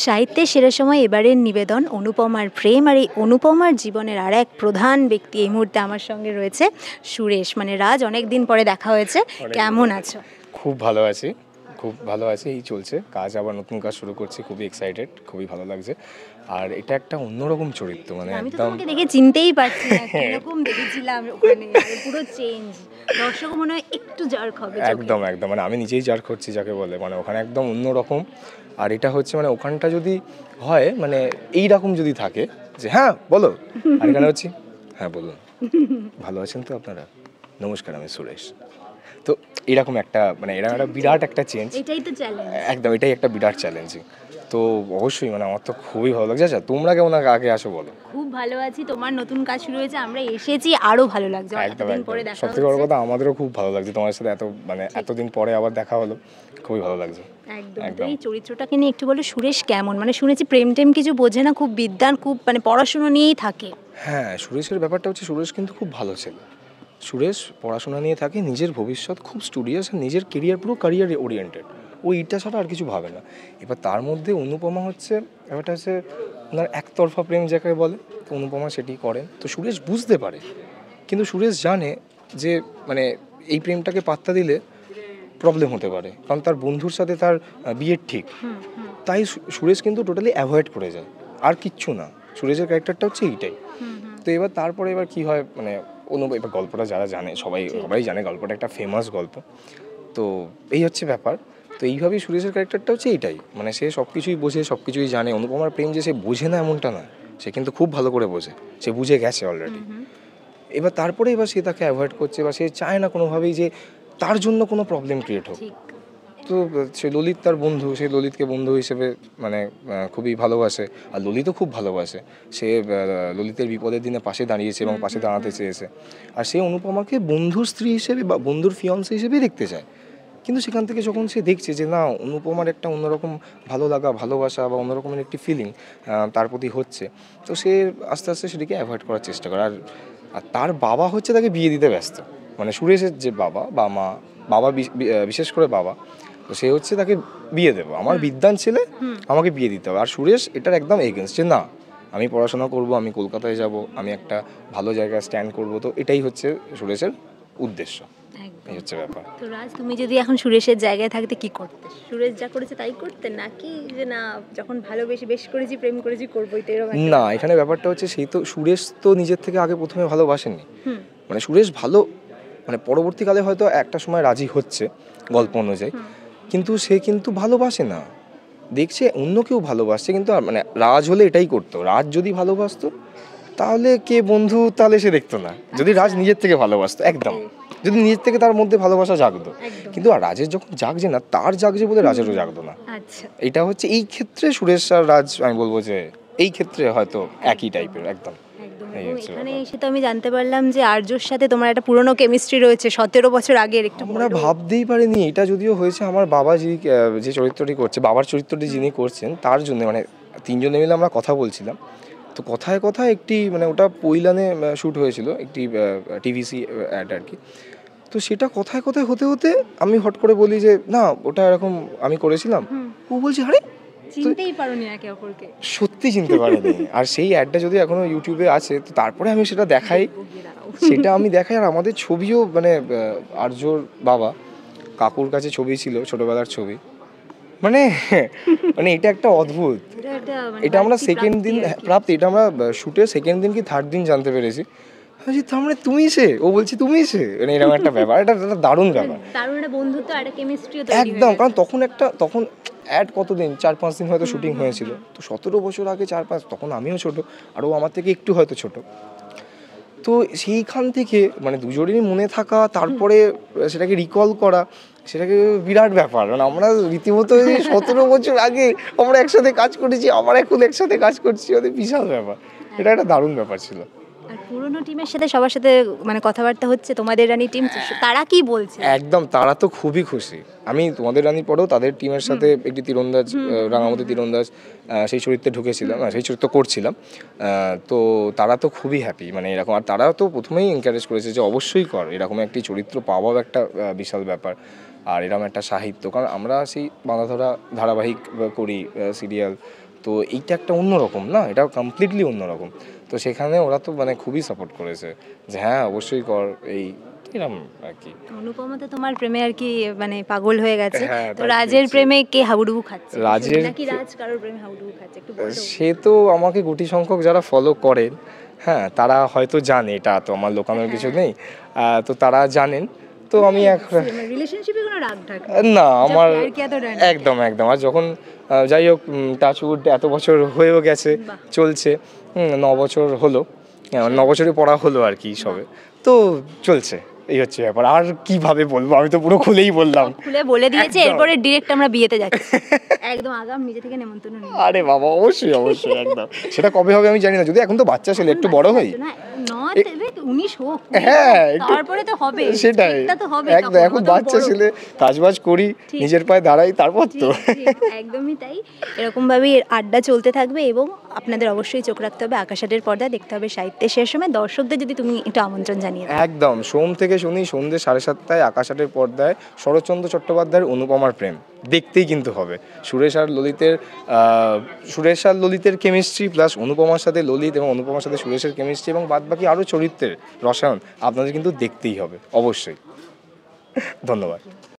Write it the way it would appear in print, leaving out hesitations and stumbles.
সাহিত্যের সেরা সময় এবারের নিবেদন অনুপমার প্রেম, আর এই অনুপমার জীবনের আর এক প্রধান ব্যক্তি এই মুহূর্তে আমার সঙ্গে রয়েছে সুরেশ, মানে রাজ। অনেক দিন পরে দেখা হয়েছে, কেমন আছো? খুব ভালো আছি, খুব ভালো আছি। এই চলছে কাজ, আবার নতুন কাজ শুরু করছি, খুবই এক্সাইটেড, খুবই ভালো লাগছে। আর এটা একটা অন্যরকম চরিত্র, মানে আমি তো একদম তোমাকে দেখে চিনতেই পারছি না কিরকম দেখেছিলাম ওখানে, আর পুরো চেঞ্জ। দর্শকও মনে হয় একটু জার্ক হবে চোখে। একদম একদম, মানে আমি নিজেই জার্ক করছি যাকে বলে, মানে ওখানে একদম অন্যরকম। আর এটা হচ্ছে মানে ওখানটা যদি হয় মানে এইরকম যদি থাকে যে হ্যাঁ বলো, আর এখানে হচ্ছে হ্যাঁ বলুন, ভালো আছেন তো আপনারা, নমস্কার আমি সুরেশ। তো এরকম একটা মানে এরকম একটা বিরাট একটা চেঞ্জ। এটাই তো চ্যালেঞ্জ। একদম, এটাই একটা বিরাট চ্যালেঞ্জিং। তো অবশ্যই মানে আমার তো খুবই ভালো লাগছে। আচ্ছা তোমরা কেমন আগে আসো বলো? খুব ভালো আছি, তোমার নতুন কাজ শুরু হয়েছে, আমরা এসেছি, আরো ভালো লাগছে। একদম এতদিন একদম, পরে দেখা সত্যি বড় হচ্ছে। কথা আমাদেরও খুব ভালো লাগছে তোমার সাথে এত মানে এতদিন পরে আবার দেখা হলো, খুবই ভালো লাগছে। একদম। তো এই চরিত্রটাকে নিয়ে একটু বলো, সুরেশ কেমন? মানে শুনেছি প্রেম টেম কিছু বোঝে না, খুব বিদ্বান, খুব মানে পড়াশোনা নিয়েই থাকে। হ্যাঁ, সুরেশের ব্যাপারটা হচ্ছে সুরেশ কিন্তু খুব ভালো ছেলে। সুরেশ পড়াশোনা নিয়ে থাকে, নিজের ভবিষ্যৎ খুব স্টুডিয়াস, আর নিজের কেরিয়ার পুরো ক্যারিয়ার ওরিয়েন্টেড। ও এইটা ছাড়া আর কিছু ভাবে না। এবার তার মধ্যে অনুপমা হচ্ছে ব্যাপারটা হচ্ছে ওনার একতরফা প্রেম যাকে বলে, তো অনুপমা সেটি করেন। তো সুরেশ বুঝতে পারে, কিন্তু সুরেশ জানে যে মানে এই প্রেমটাকে পাত্তা দিলে প্রবলেম হতে পারে, কারণ তার বন্ধুর সাথে তার বিয়ের ঠিক। তাই সুরেশ কিন্তু টোটালি অ্যাভয়েড করে যায়, আর কিচ্ছু না। সুরেশের ক্যারেক্টারটা হচ্ছে এইটাই। তো এবার তারপরে এবার কি হয় মানে এবার গল্পটা যারা জানে সবাই জানে, গল্পটা একটা ফেমাস গল্প। তো এই হচ্ছে ব্যাপার। তো এইভাবেই সুরেশের ক্যারেক্টারটা হচ্ছে এইটাই, মানে সে সব কিছুই বোঝে, সব কিছুই জানে। অনুপমার প্রেম যে সে বোঝে না এমনটা না, সে কিন্তু খুব ভালো করে বোঝে, সে বুঝে গেছে অলরেডি। এবার তারপরে এবার সে তাকে অ্যাভয়েড করছে, বা সে চায় না কোনোভাবেই যে তার জন্য কোনো প্রবলেম ক্রিয়েট হোক। তো সে ললিত তার বন্ধু, সেই ললিতকে বন্ধু হিসেবে মানে খুবই ভালোবাসে, আর ললিতও খুব ভালোবাসে। সে ললিতের বিপদের দিনে পাশে দাঁড়িয়েছে এবং পাশে দাঁড়াতে চেয়েছে। আর সে অনুপমাকে বন্ধুর স্ত্রী হিসেবে বা বন্ধুর ফিয়ন্সে হিসেবেই দেখতে চায়। কিন্তু সেখান থেকে যখন সে দেখছে যে না, অনুপমার একটা অন্যরকম ভালো লাগা, ভালোবাসা বা অন্যরকমের একটি ফিলিং তার প্রতি হচ্ছে, তো সে আস্তে আস্তে সেটিকে অ্যাভয়েড করার চেষ্টা করে। আর তার বাবা হচ্ছে তাকে বিয়ে দিতে ব্যস্ত, মানে সুরেশের যে বাবা বা মা, বাবা বিশেষ করে বাবা, তো সে হচ্ছে তাকে বিয়ে দেবো, আমার বিদ্বান ছেলে, আমাকে বিয়ে দিতে হবে। আর সুরেশ এটার একদম এগেনস্ট, যে না আমি পড়াশোনা করব, আমি কলকাতায় যাব, আমি একটা ভালো জায়গায় স্ট্যান্ড করব। তো এটাই হচ্ছে সুরেশের উদ্দেশ্য, এই হচ্ছে ব্যাপার। তো রাজ, তুমি যদি এখন সুরেশের জায়গায় থাকতে কি করতে? সুরেশ যা করেছে তাই করতে, নাকি যে না যখন ভালোবেসে বেশ করেছি, প্রেম করেছি, করবোই তো এরকম? না, এখানে ব্যাপারটা হচ্ছে সেই তো সুরেশ তো নিজের থেকে আগে প্রথমে ভালোবাসেননি। মানে সুরেশ ভালো, মানে পরবর্তীকালে হয়তো একটা সময় রাজি হচ্ছে গল্প অনুযায়ী, কিন্তু সে কিন্তু ভালোবাসে না, দেখছে অন্য কেউ ভালোবাসছে। কিন্তু মানে রাজ হলে এটাই করতো, রাজ যদি ভালোবাসতো তাহলে কে বন্ধু তাহলে সে দেখতো না, যদি রাজ নিজের থেকে ভালোবাসতো একদম, যদি নিজের থেকে তার মধ্যে ভালোবাসা জাগতো। কিন্তু আর রাজের যখন জাগছে না, তার জাগছে বলে রাজেরও জাগতো না। এটা হচ্ছে এই ক্ষেত্রে সুরেশ আর রাজ, আমি বলবো যে এই ক্ষেত্রে হয়তো একই টাইপের একদম। এখানে এসে তো আমি জানতে পারলাম যে আর্যর সাথে তোমার একটা পুরনো কেমিস্ট্রি রয়েছে 17 বছর আগের। একটু আমরা ভাবতেই পারিনি, এটা যদিও হয়েছে আমার বাবা যে চরিত্রটি করছে, বাবার চরিত্রটি যিনি করছেন তার জন্য, মানে তিনজনে মিলে আমরা কথা বলছিলাম। তো কথায় কথায় একটি মানে ওটা পৈলানে শ্যুট হয়েছিল, একটি টিভিসি অ্যাড আর কি। তো সেটা কথায় কথায় হতে হতে আমি হট করে বলি যে না ওটা এরকম আমি করেছিলাম। ও বলছে আরে চিনতেই পারোনি একে অপরকে? সত্যি চিনতে পারিনি। আর সেই অ্যাডটা যদি এখনো ইউটিউবে আছে, তো তারপরে আমি সেটা দেখাই, সেটা আমি দেখাই। আর আমাদের ছবিও মানে আর্যর বাবা কাকুর কাছে ছবি ছিল, ছোটবেলার ছবি। মানে মানে এটা একটা অদ্ভুত, এটা আমরা সেকেন্ড দিন প্রাপ্তি, এটা আমরা শুটের সেকেন্ড দিন কি থার্ড দিন জানতে পেরেছি। তার মানে তুমি সে, ও বলছি তুমি সে, মানে এরকম একটা ব্যাপার, এটা দারুণ ব্যাপার, দারুণ একটা বন্ধুত্ব, একটা কেমিস্ট্রিও একদম। কারণ তখন অ্যাড কতদিন 4-5 দিন হয়তো শুটিং হয়েছিল। তো 17 বছর আগে 4-5, তখন আমিও ছোট আর ও আমার থেকে একটু হয়তো ছোট। তো সেইখান থেকে মানে দুজনেরই মনে থাকা, তারপরে সেটাকে রিকল করা, সেটাকে বিরাট ব্যাপার। মানে আমরা রীতিমতো 17 বছর আগে আমরা একসাথে কাজ করেছি, আবার এখন একসাথে কাজ করছি, ওদের বিশাল ব্যাপার। এটা একটা দারুণ ব্যাপার ছিল। আর পুরনো টিমের সাথে সবার সাথে মানে কথাবার্তা হচ্ছে, তোমাদের রানী টিম, তারা কি বলছে? একদম, তারা তো খুবই খুশি। আমি তোমাদের রানীর পরেও তাদের টিমের সাথে একটি তীরন্দাজ, রাঙামাটি তীরন্দাজ, সেই চরিত্রে ঢুকেছিলাম, সেই চরিত্র করছিলাম। তো তারা তো খুবই হ্যাপি, মানে এরকম। আর তারা তো প্রথমেই এনকারেজ করেছে যে অবশ্যই কর, এরকম একটি চরিত্র পাওয়াও একটা বিশাল ব্যাপার। আর এরকম একটা সাহিত্য, কারণ আমরা সেই বাঁধাধরা ধারাবাহিক করি সিরিয়াল, তো এইটা একটা অন্যরকম না, এটা কমপ্লিটলি অন্যরকম। তো সেখানে ওরা তো মানে খুবই সাপোর্ট করেছে যে হ্যাঁ অবশ্যই কর, এই এরকম আর কি। অনুপমা তো তোমার প্রেমে আর কি মানে পাগল হয়ে গেছে। হ্যাঁ, তো তাই রাজের দেখছি। প্রেমে কে হাবুডুবু খাচ্ছে? রাজের নাকি রাজ কারোর প্রেমে হাবুডুবু খাচ্ছে, একটু বলো। সে তো আমাকে গুটি সংখ্যক যারা ফলো করেন, হ্যাঁ তারা হয়তো জানে, এটা তো আমার লোকানোর কিছু নেই, তো তারা জানেন। তো আমি রিলেশনশিপে কোনো রাগ ঢাক না আমার আর কি এত ডান একদম একদম। আর যখন যাই হোক টাচউড এত বছর হয়েও গেছে, বাহ। চলছে 9 বছর হলো, 9 বছরে পড়া হলো আর কি সবে, তো চলছে, এই হচ্ছে ব্যাপার। আর কিভাবে বলবো, আমি তো পুরো খুলেই বললাম। খুলে বলে দিয়েছে, একদম। এরপরে ডিরেক্ট আমরা বিয়েতে যাচ্ছি একদম আগাম নিজে থেকে নেমন্তন্ন নিয়ে। আরে বাবা অবশ্যই অবশ্যই একদম। সেটা কবে হবে আমি জানি না, যদি এখন তো বাচ্চা ছেলে, একটু বড় হই। না, নয় তবে 19 হোক, হ্যাঁ একটু- তারপরে তো হবে, সেটাই এটা তো হবে একদম। তখন, এখন অত বাচ্চা বড়। ছেলে, কাজবাজ করি, ঠিক। নিজের পায়ে দাঁড়াই, তারপর তো ঠিক, একদমই তাই। এরকমভাবেই আড্ডা চলতে থাকবে এবং আপনাদের অবশ্যই চোখ রাখতে হবে আকাশাটের পর্দায়, দেখতে হবে সাহিত্যের শেষ সময়। দর্শকদের যদি তুমি একটু আমন্ত্রণ জানিয়ে দাও। একদম। সোম থেকে শনি সন্ধ্যে 7:30 আকাশাটের পর্দায় শরৎচন্দ্র চট্টোপাধ্যায়ের অনুপমার প্রেম দেখতেই কিন্তু হবে। সুরেশ আর ললিতের কেমিস্ট্রি প্লাস অনুপমার সাথে ললিত এবং অনুপমার সাথে সুরেশের কেমিস্ট্রি এবং বাদবাকি আরও চরিত্রের রসায়ন আপনাদের কিন্তু দেখতেই হবে অবশ্যই। ধন্যবাদ।